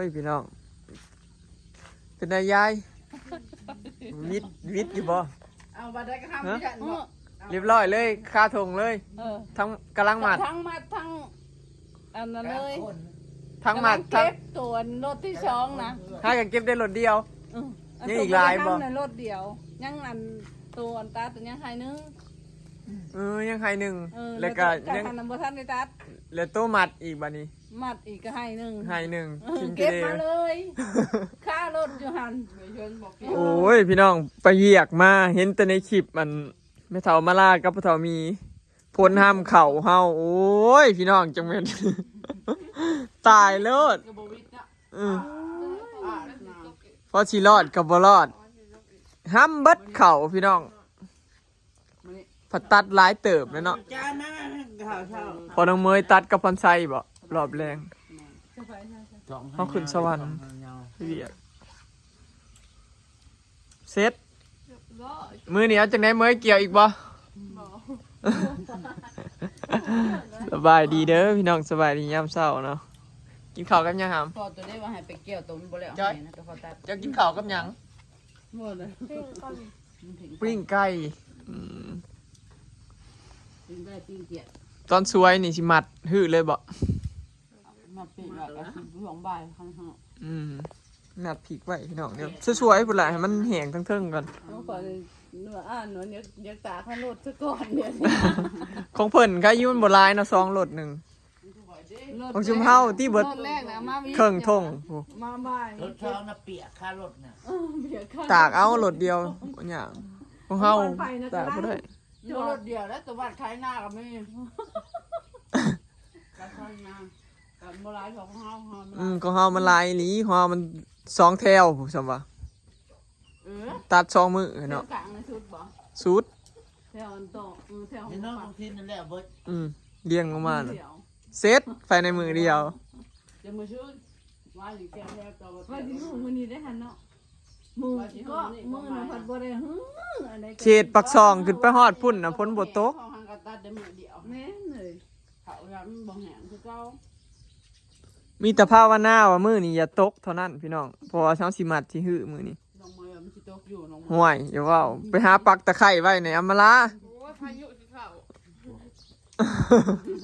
ยพี่น้องเป็นนายยายวิทย์อยู่บ่เอาบัตรได้ก็ทำไม่ได้เรียบร้อยเลยค่าทงเลยทั้งกำลังมัดทั้งมัดทั้งอันนั้นเลยทั้งมัดทั้งเก็บตัวรถที่สองนะถ้ากันเก็บได้รถเดียวยังอีกหลายบ่ในรถเดียวยังอันตัวอันตาตัวยังไฮนึงยังไฮหนึ่งแล้วก็ยังนำบัตรท่านในตัดแล้วตัวมัดอีกบัดนี้มัดอีกก็ไฮหนึ่งเก็บมาเลยค่ารถอยู่หันโอ้ยพี่น้องไปเหยียกมาเห็นแต่ในคลิปมันไม่เท่ามาลากับเท่ามีพ้นห้ามเข่าเฮาโอ้ยพี่น้องจังเป็นตายเลิศพอชีรอดกับบ่รอดห้ามเบิดเข่าพี่น้องผัดตัดหลายเติบเลยเนาะพอน้องเมยตัดกับพันไซบ่รอบแรงเขาขึ้นสวรรค์เรียกเซตมือเหนียวจังไหนเมยเกี่ยวอีกบ่สบายดีเด้อพี่น้องสบายดียามเช้าเนาะกินข้าวกับยังครับพอตัวได้ว่าให้ไปเกี่ยวตัวมันบ่แล้วนะก็พอตัดจะกินข้าวกับยังหมดเลยปิ้งไก่ปิ้งไก่ปิ้งเกี๊ยวตอนสวยนี่สิมัดหื้อเลยบ่มาปิ้งแบบหลงใบข้างนัดผิกไว้พี่น้องเดี๋ยวสวยๆพุ่นล่ะให้มันแห้งทั้งเทิงก่อนก่อนเนื้อหนูยักตาข้างรถซะก่อนเนี่ยของเพิ่นก็อยู่มันบ่หลายเนาะ2รถนึงของชุมเฮาที่เบิดเครื่องทงมาบ่ายรถท้องน่ะเปียกค่ารถน่ะตากเอารถเดียวอย่างของเฮาตากบ่ได้รถเดียวแล้วตัวบ้านขายหน้าก็ไม่การขายหน้าการบ่หลายของเฮาของเฮามันหลายอีหลีของเฮามัน2แถวผมว่าตัด2มื้อเนาะกลางในสุดบ่สุดแถวอันโตแถวนี่น้องของทีนั่นแหละเบิดเลี้ยงลงมาน่ะเซตภายในมือเดียวจะมาช่วยว่าอยู่แก้แรกต่อว่าสิมื้อนี้ได้หันเนาะมือก็มือน่ะพัดบ่ได้เขตปักซองขึ้นไปฮอดพุ่นน่ะพ้นบ่ตกหันก็ตัดได้มื้อเดียวแม่นเลยเขาว่ามันบ่แห้งคือเก่ามีแต่ภาวนาว่ามื้อนี้อย่าตกเท่านั้นพี่น้องเพราะว่าเช้าสิมัดสิหื้อมื้อนี้น้องเมย์มันสิตกอยู่น้องห่วยอย่าว่าไปหาปักตะไคร้ไว้ในอัมมาลาโอ้ยพายุสิเข้า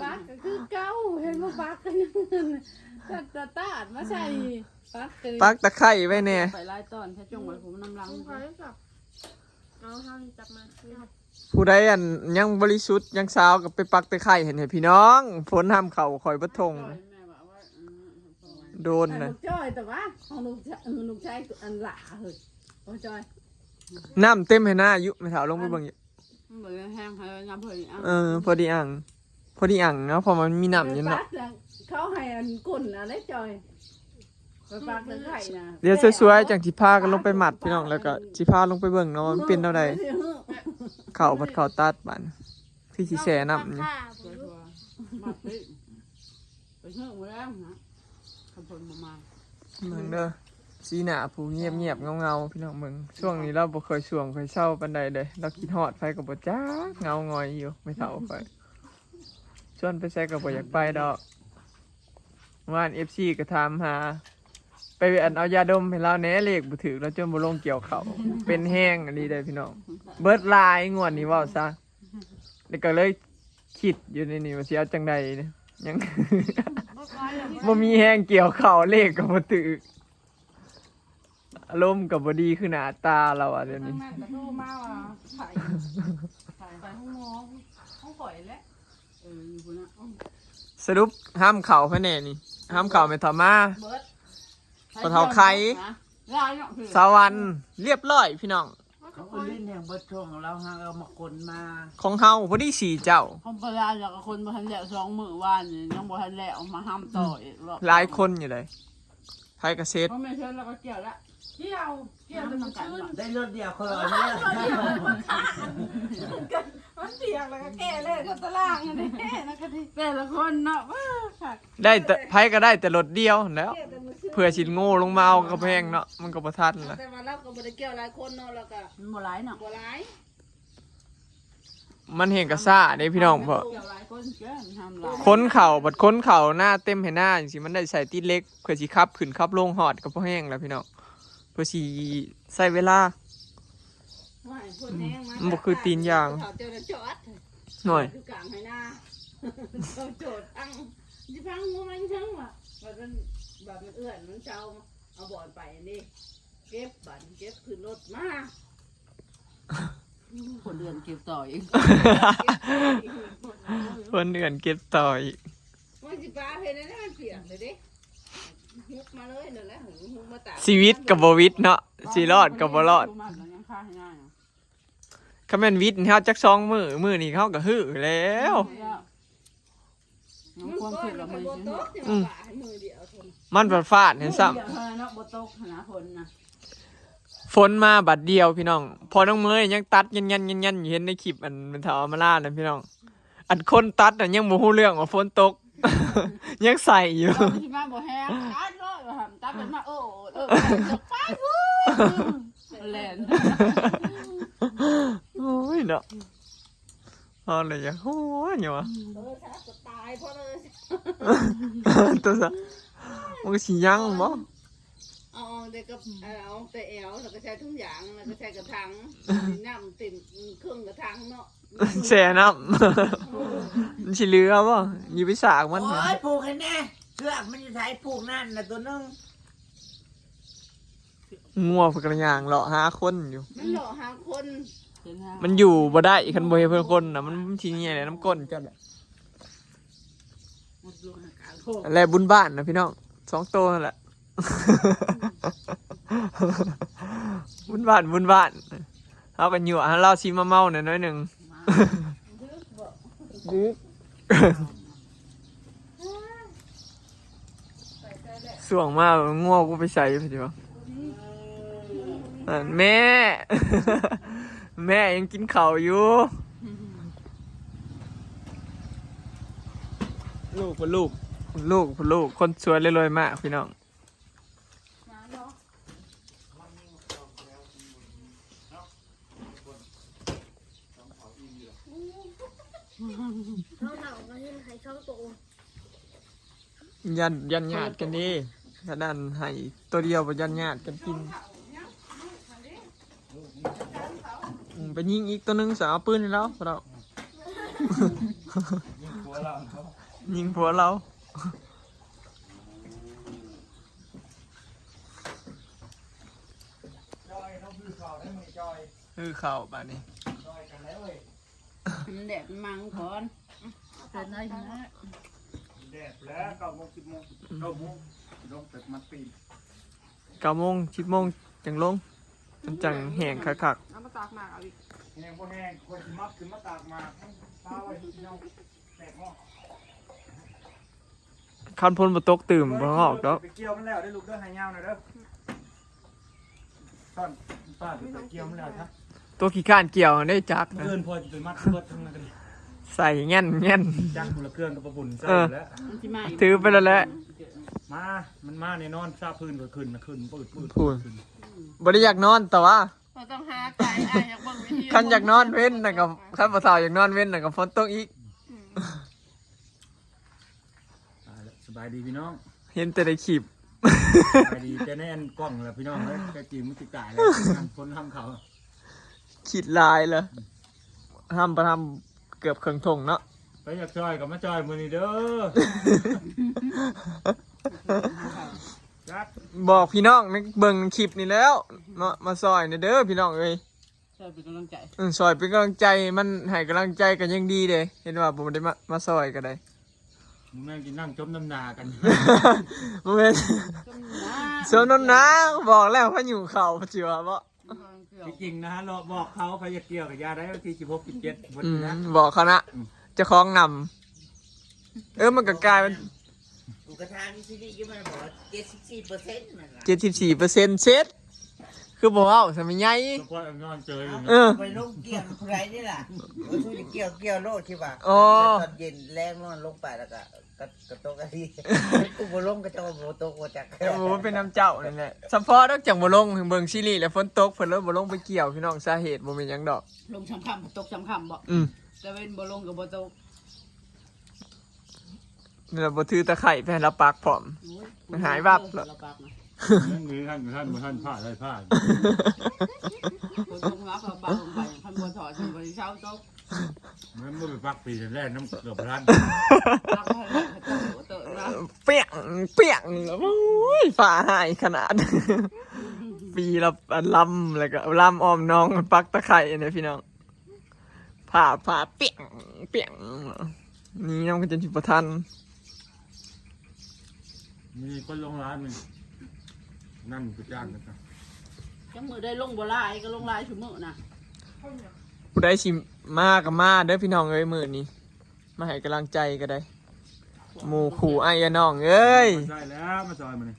ปักก็คือเก่าเห็นบ่ปักกันตัดตาดมาใส่ปักตะไคร้ไว้แน่ไปหลายตอนแค่จงไว้ผมน้ำลังเอาห้ามจับมาผู้ใดอันยังบริสุทธิ์ยังสาวก็ไปปักตะไคร้เห็นให้พี่น้องฝนห้ามเข้าคอยบ่ทงโดนน่ะจ้อยแต่ว่าของลูกชายอันหล่าเฮ้ยโอ้จ้อยน้ำเต็มให้หน้ายุไม่ถาวลงไปเบิ่งเหมือนแห้งให้น้ำพอดีพอดีอ่างเนาะพอมันมีน้ำอยู่เนาะเขาให้อันกุ่นอะไรจ้อยไปปักตะไคร้นะเดี๋ยวสวยๆจังสิพากันลงไปหมัดพี่น้องแล้วก็สิพาลงไปเบิ่งเนาะมันเป็นเท่าใดเข้าพัดเข้าตัดบัดที่สิแช่น้ำนี่ไปเชื่อหมดแล้วนะคำพูดมาเบิ่งเด้อสีหน้าผู้เงียบๆเงาๆพี่น้องเบิ่งช่วงนี้เราบ่เคยช่วงเคยเศร้าปานใดเลยเราคิดฮอดไฟก็บ่จักเงางอยอยู่ไม่เท่าค่อยชวนไปใส่ก็บ่อยากไปดอกว่าน FC ก็ถามหาไปอันเอายาดมให้เราแหน่เลขบ่ถูกแล้วจนบ่ลงเกี่ยวเขาเป็นแห้งอันนี้ได้พี่น้องเบิดลายงวดนี้เว้าซะแล้วก็เลยคิดอยู่ในนี้ว่าสิเอาจังใดยังบ่มีแห้งเกี่ยวเขาเลขก็บ่ถูกอารมณ์กับบดีคือหน้าตาเราอ่ะเดี๋ยวนี้สรุปห้ามเข่าพะแน่นี่ห้ามเข่าไม่ถอมาปะเทาไข่สาวันเรียบร้อยพี่น้องเขาก็ลิ้นแห่งเบิดช่วงเราหาเอามาคนมาของเฮาพอดี4เจ้าของปลาจากคนบ่ทันแล้ว2มื้อวานนี่ยังบ่ทันแล้วมาห้ามต่ออีกรอบหลายคนอยู่เลยไผกระเซ็ดบ่แม่นเชิญแล้วก็เกี่ยวละเกี่ยวจนมันขึ้นได้รถเดียวคนละเนี่ยมันเสียงแล้วก็แก่เลยก็ตารางอันนี้นะก็ที่แต่ละคนเนาะได้แต่ไผก็ได้แต่รถเดียวแล้วเผื่อสิโง่ลงมาเอากระแพงเนาะมันก็บ่ทันล่ะแต่ว่าเราก็บ่ได้เกี่ยวหลายคนเนาะแล้วก็มันบ่หลายเนาะบ่หลาย มันเห็นกระซ่าเด้พี่น้องเพราะ เกี่ยวหลายคนเกินทำหลาย ค้นเข่าบัดค้นเข่าหน้าเต็มให้หน้าจังซี่มันได้ใส่ติดเล็กเพื่อสิขับขึ้นขับลงหอดก็บ่แห้งแล้วพี่น้องเพื่อสิใช้เวลา ว่าให้คนแห้งา มันบ่คือตีนยาง เขาเจอแล้วจอด หน่อย คือกลางให้หน้าเขาโจดตั้งที่พังหัวมันทั้งว่ะแบบมันเอื้อนมันเจ้าเอาบอลไปนี่เก็บบัตรเก็บขึ้นรถมาคนเดือนเก็บต่ออีก คนเดือนเก็บต่ออีก ว่าสิปลาเพลนั่นมันเปียกเลยดิฮุกมาเลยนั่นแหละฮุกมาตาก ชีวิตกับบ่วิตเนาะสิรอดกับบ่รอด ยังฆ่าให้ง่าย คันแม่นวิตเฮาจัก2มื้อนี้เขาก็ฮื้อแล้ว น้องความคิดเราไม่ใช่ มือเดียวทน มันฟาดเห็นซ้ำ เดียวเท่านั้นเนาะบ่ตกหาคนนะ ฝนมาบัดเดียวพี่น้อง พอน้องเมยยังตัดยันอยู่เห็นในคลิปอันมันเถามาล่านั่นพี่น้อง อันคนตัดน่ะยังบ่ฮู้เรื่องว่าฝนตก ยังใส่อยู่ ที่มาบ่แห้งตัดเลยว่าหั่นตัดเป็นมาตกไปวู้แล่น โอ้ยเนาะเอาเลยอย่าโอ้ยอย่าวะ จะตายเพราะเลย ตัวซะมันก็สิยังบ่ เอาเด็กกับเอาแต่แอวแล้วก็ใช้ทุกอย่างแล้วก็ใช้กระถางน้ำเต็มเครื่องกระถางเนาะ แช่น้ำ มันสิเหลือบ่อยู่ไปสากมัน โอ้ยผูกให้แน่เชือกมันจะใช้ผูกนั่นนะตัวนึง งัวฝึกกระย่างเลาะหาคนอยู่ มันหล่อหาคน มันอยู่บ่ได้คันบ่เฮ็ดเพิ่นคนน่ะมันสิแย่น้ำก้นจังแหละอะไรบุญบ้านนะพี่น้อง2ตัวนั่นแหละ บุญบ้านเอากันอยู่อ่ะเราชิมมาเมาหน่อยน้อยหนึ่งดึกส่วงมากง่วงกูไปใส่ไปดีวะแม่ แม่ยังกินข้าวอยู่ลูกคนสวยเลยรวยมากพี่น้อง เราหนาวมาที่ไทยช่องโต ยันญาติกันดีถ้าดันให้ตัวเดียวไปยันญาติกันกินไปยิงอีกตัวหนึงสาวปืนให้เราเรา ยิงผัวเราคือเข่าบ้านนี้ มันแดดมังก่อนแต่น้อยนะ แดดแล้ว9 โมง 10 โมง9 โมงลงตึกมัดปีน 9 โมง 10 โมงจังลงมันจังแห้งคัก เอามาตากหมากเอาอีก แห้งบ่แห้งควรสิมัดขึ้นมาตากมาเช้าไว้พี่น้องแตกหม้อ ๆคันพ้นบ่ตกตื่มบ่งอกดอก ไปเกี่ยวมันแล้วได้ลูกเด้อให้ยาวหน่อยเด้อต้นป้าไปเกี่ยวมันแล้วครับ ตัวขี้ข้านเกี่ยวได้จักนะ เกินพอจะไปมัดเบิดทั้งนั้นกัน ใส่แง่น จังคนละเครื่องกับประปุ่นใส่แล้ว มันสิมาอีก ถือไปแล้วแหละ มันมาแน่นอนทราบพื้นก็ขึ้นนะขึ้นปืด พูด บ่ได้อยากนอนแต่ว่า เราต้องหาไก่อยากเบิ่งวิธี คันอยากนอนเว้นน่ะกับคันบ่สาวอยากนอนเว้นน่ะกับฝนตกอีก สบายดีพี่น้อง เห็นแต่ในคลิป สบายดีแต่แน่นกล้องแล้วพี่น้องเลยแกจีมันติดตายแล้วคนทำเขา คิดลายเลยทำประทำเกือบเครื่องทงเนาะ ไปอยากจอยกับมาจอยมือนี่เด้อจัก บอกพี่น้องในเบิ่งคลิปนี่แล้วเนาะมาซอยในเด้อพี่น้องเอ้ย ช่วยเป็นกำลังใจ ซอยเป็นกำลังใจมันให้กำลังใจกันยังดีเด้เห็นว่าผมได้มาซอยกันได้ มึงนั่งกินนั่งจมน้ำนากัน บ่แม่นสวนนนนะบอกแล้วว่าอยู่เขาจิว่าบ่ จริงๆนะฮะเราบอกเขาใครจะเกี่ยวกับยาได้วันที่16 17วัน อืม นะ บอกเขานะเจะคล้าของนำมันก็กลายเป็น ผูกกระทางที่นี่ยังไม่บอก74%นั่นล่ะ 74%เซ็ตคือบ่เว้าซะมันใหญ่ ทุกคนนอนเจออยู่ เออ ไปลงเกี่ยวใครนี่ล่ะว่าช่วยเกี่ยวโลดที่ว่า อ๋อ ตอนเย็นแรงนอนลงไปแล้วก็กระตกอะไรกูบ่ลงก็จะบ่ตกบ่จัก โอ้โหเป็นน้ำเจ้านั่นแหละเฉพาะนอกจากบ่ลงเบิ่งซีรีส์แล้วฝนตกเพิ่นเลยบ่ลงไปเกี่ยวพี่น้องสาเหตุบ่แม่นหยังดอก ลงช้ำคำตกช้ำคำบ่ อืม แต่เป็นบ่ลงกับบ่ตก นี่เราบ่ถือตะไคร่ไปให้เราปักพร้อม มันหายวับเหรอ เราปักนะ นั่นคือท่านผ้าได้ผ้า บ่ตกรับเราปักลงไปคันบ่ถอดถึงบ่ได้เช้าตก มันไม่ไปปักปีแรกน้ำเกือบร้าน ปักให้ได้เตอะนะ เปี้ยงเปี้ยงโอ้ยฝ่าหายขนาด ปีละลำแล้วก็ลำออมน้องปักตะไคร่เนี่ยพี่น้องผ่าเปี้ยงเปี้ยงนี่น้องก็จะจุดประทัน มีคนลงร้านมันนั่นกูจ้างกันนะ จังมือได้ลงบ่ลายก็ลงลายซุมื้อน่ะ ผู้ใดชิมมากับมาเด้อพี่น้องเอ้ยมื้อนี้มาให้กำลังใจก็ได้หมู่ขู่ไอ้ายน้องเอ้ย ใช่แล้วมาซอยมันนี่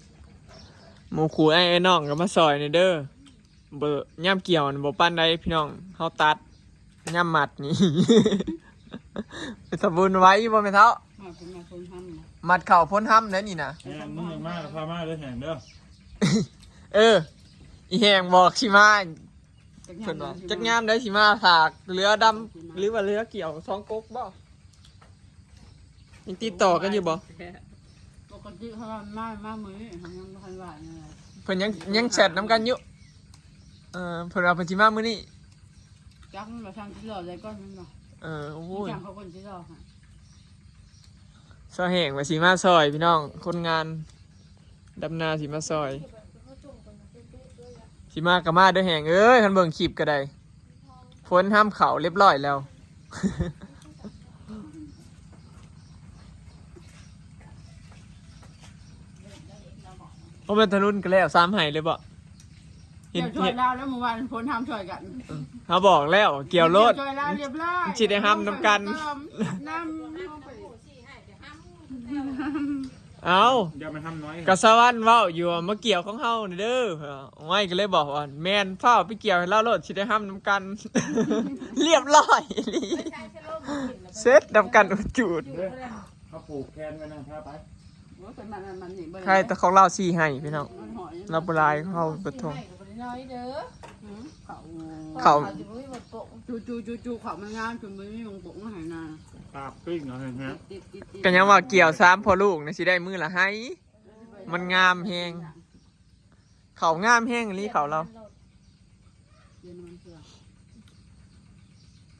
หมู่ขู่ไอ้ายน้องก็มาซอยนี่เด้อเบอย่ำเกี่ยวนี่บ่ปานใดพี่น้องเฮาตัดย่ำหมัดนี่ ไปสมบูรณ์ไว้บ่แม่นเฒ่า มาคนทำนะ หมัดเข่าพ้นห้ำแล้วนี่นะ แหงมึงยังมากพามาเลยแหงเด้อ เออ อีแหงบอกชิมา จัก เพิ่น ยา ว่าม จักงามได้ชิมาถากเรือดำหรือว่าเรือเกี่ยวท้องกกบ่ยังติดต่อกันอยู่บ่ ปกติเขามามื้อนี้เขายังบ่ทันว่าเนี่ย เพิ่นยังแชทน้ำกันอยู่เพิ่นว่าเพิ่นสิมามื้อนี้ จักมันมาทางที่รอได้ก่อนมันบ่ โอ้ย จังเขาคนที่รอค่ะ ซอยแหงว่าสิมาซอยพี่น้องคนงานดำนาสิมาซอยสิมาก็มาเด้อแหงเอ้ยคันเบิ่งคลิปก็ได้ฝนห้ามเขาเรียบร้อยแล้ว เพราะมันทะลุนกันแล้วซ้ำไห้เลยบ่เห็น เกี่ยวช่วยเราแล้วเมื่อวานพ้นทำช่วยกัน เขาบอกแล้วเกี่ยวรถ ช่วยเราเรียบร้อย สิได้ห้ำนำกัน น้ำ เอา อย่ามาทำน้อย กะสวรรค์เว้าอยู่ว่ามาเกี่ยวของเฮานี่เด้อไว้ก็เลยบอกว่าแม่นเฝ้าไปเกี่ยวให้เรารถสิได้ห้ำนำกัน เรียบร้อยอีหลีเสร็จนำกันอุดจูด เขาปลูกแคนไว้นะพาไป มันนี่ ใครแต่ของเราสี่ให้พี่น้อง มันหอย เราบลายของเขาเปิดทง เขา เขา จูเขามันงามจนไม่มีมงปกมาหายนา ปาบกลิ้งเอาแหง กันยังว่าเกี่ยวซ้ำพอลูกนะสิได้มือละให้มันงามแฮงเขางามแฮงอีหลีเขาเรา เปลี่ยนน้ำมันเครื่อง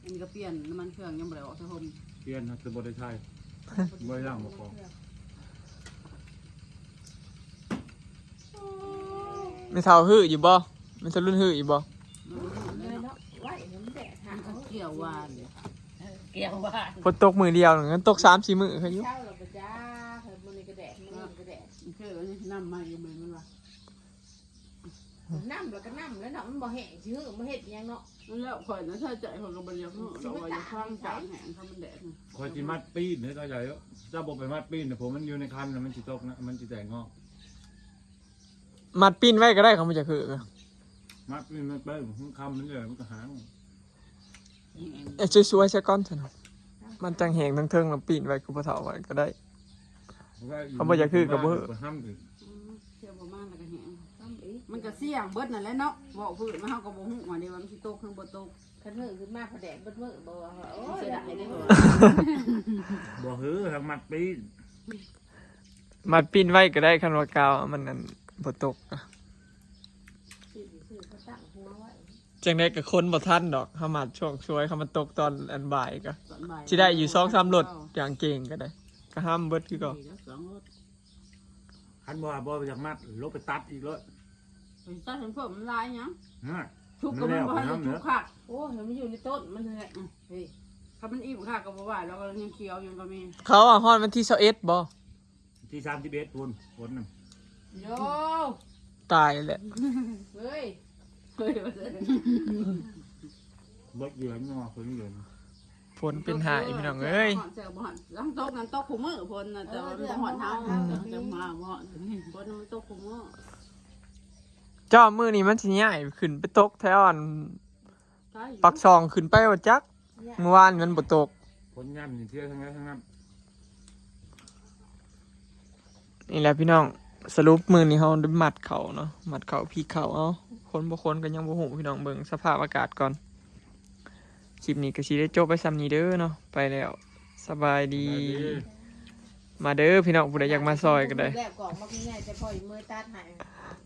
อันนี้ก็เปลี่ยนน้ำมันเครื่องยังไม่ได้ออกสะพม เปลี่ยนนะคือบริไทยบริย่างบอกพอ ไม่เท่าหื้ออยู่บ่ไม่ทะลุนหื้ออยู่บ่ เกี่ยววานเกี่ยววาน ฝนตกมือเดียวงั้นตก3-4 มื้อเขาอยู่ เช้าเราไปจ้าเฮ้ยมันนี่กระแดดมันกระแดดเชื่อว่านี่น้ำมาอยู่เหมือนมันว่า น้ำแล้วก็น้ำแล้วเนาะมันบ่แห้งชื่อมันเฮ็ดหยังเนาะ นั่นแล้วข่อยนะถ้าใจข่อยก็บริยาเขาเราว่าจะข้างจานแห้งเขามันแดดนะ คอยจิมัดปีนเนี่ยตัวใหญ่เจ้าบอกไปมัดปีนแต่ผมมันอยู่ในคันนะมันจิตกนะมันจิแตกงอก มัดปิ้นไว้ก็ได้เขามันจะคือ มัดปีนมันไปมันคำมันเลยมันก็หาง สวยๆซะก่อนเถอะเนาะมันจังแหงทั้งเทิงแล้วปิ้นไว้กูบ่เฒ่าไว้ก็ได้ เขาบอกอย่าคือกับเบอร์ ห้ามถึง เชื่อประมาณแล้วก็แห้งมันก็เสี่ยงเบิดนั่นแหละเนาะบอกพื้นมาเฮาก็บ่ฮู้ว่าเดี๋ยวมันสิตกหรือบ่ตก คันมือขึ้นมาพอแดดเบิดมือบ่ว่าโอ้ยได้ได้บ่ บอกเฮ้ยทางมัดปีน มัดปิ้นไว้ก็ได้คันว่ากาวมันนั่นบ่ตกอะ ตั้งหัวไว้ จังได้กับคนบ่ทันดอกเขามัดช่วงช่วยเขามาตกตอนอันบ่ายก็ ตอนบ่าย สิได้อยู่2-3รถอย่างเก่งก็ได้ก็ห้ามเบิดคือเก็ สองรถ คันบ่บ่ไปจากมัดลบไปตัดอีกเลย ไปตัดเห็นเพิ่มมันลายหยัง ฮะ ทุกก็มันบ่ให้ทุกคัก โอ้ยมันอยู่ในต้นมันแหละเฮ้ย ถ้ามันอิ่มคักก็บ่ว่าแล้วก็ยังเคี้ยวยังก็มี เขาอ่ะฮอดวันที่21บ่ ที่31คนคนนึง โย ตายแหละ เฮ้ย เฮ้ยว่าซั่น เบิดเหลืองงอคนเหลือง ฝนเป็นหายพี่น้องเอ้ย เจอบ่ฮอดทั้งตกนั้นตกคู่มือเพิ่นน่ะแต่ว่าบ่ฮอดเฮาจะมาบ่ฮอดเพิ่นมันตกคู่มือ เจ้ามื้อนี้มันสิย้ายขึ้นไปตกแถวอันปักซองขึ้นไปว่าจักเมื่อวานมันบ่ตก คนย่ำนี่เที่ยวทั้งนั้นทั้งนั้น นี่แหละพี่น้องสรุปมื้อนี้เฮาได้มัดเขาเนาะมัดเขาพี่เขาเอาคนบ่คนก็ยังบ่ฮู้พี่น้องเบิ่งสภาพอากาศก่อน คลิปนี้ก็สิได้จบไปซ้ำนี้เด้อเนาะไปแล้วสบายดี มาเด้อพี่น้องผู้ใดอยากมาซอยก็ได้ แรกก่อนมาพี่ใหญ่จะพออีมือตัดให้